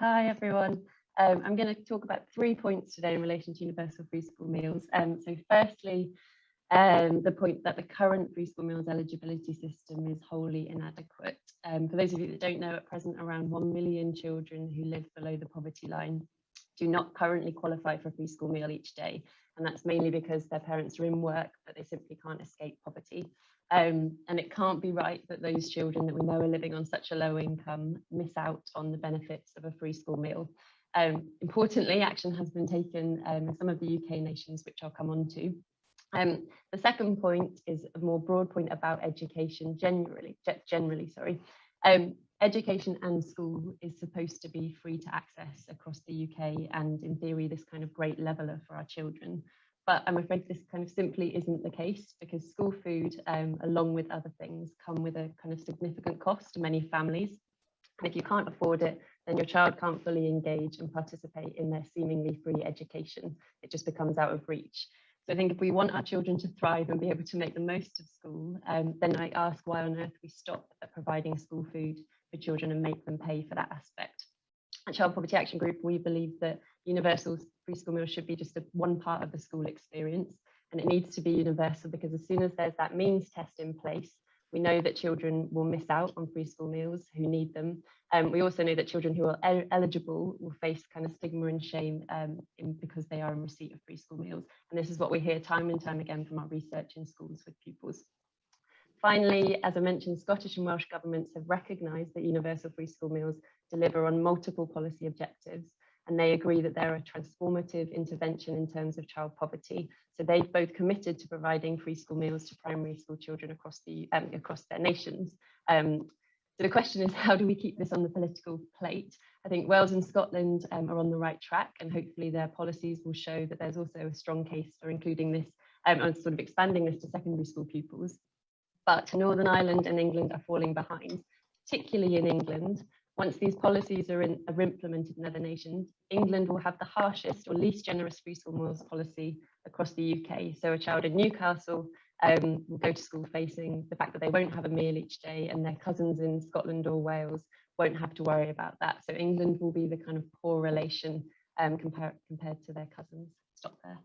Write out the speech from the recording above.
Hi everyone. I'm going to talk about 3 points today in relation to universal free school meals. So firstly, the point that the current free school meals eligibility system is wholly inadequate. For those of you that don't know, at present around 1 million children who live below the poverty line do not currently qualify for a free school meal each day. And that's mainly because their parents are in work, but they simply can't escape poverty. And it can't be right that those children that we know are living on such a low income miss out on the benefits of a free school meal. Importantly, action has been taken in some of the UK nations, which I'll come on to. The second point is a more broad point about education generally. Education and school is supposed to be free to access across the UK and in theory this kind of great leveller for our children. But I'm afraid this kind of simply isn't the case because school food, along with other things, come with a kind of significant cost to many families. And if you can't afford it, then your child can't fully engage and participate in their seemingly free education. It just becomes out of reach. So I think if we want our children to thrive and be able to make the most of school, then I ask why on earth we stop at providing school food for children and make them pay for that aspect. At Child Poverty Action Group, we believe that universal free school meals should be just one part of the school experience, and it needs to be universal because as soon as there's that means test in place, we know that children will miss out on free school meals who need them. We also know that children who are eligible will face kind of stigma and shame because they are in receipt of free school meals. And this is what we hear time and time again from our research in schools with pupils. Finally, as I mentioned, Scottish and Welsh governments have recognised that universal free school meals deliver on multiple policy objectives, and they agree that they're a transformative intervention in terms of child poverty. So they've both committed to providing free school meals to primary school children across their nations. So the question is, how do we keep this on the political plate? I think Wales and Scotland are on the right track, and hopefully their policies will show that there's also a strong case for including this and sort of expanding this to secondary school pupils. But Northern Ireland and England are falling behind, particularly in England. Once these policies are implemented in other nations, England will have the harshest or least generous free school meals policy across the UK. So a child in Newcastle will go to school facing the fact that they won't have a meal each day, and their cousins in Scotland or Wales won't have to worry about that. So England will be the kind of poor relation compared to their cousins. Stop there.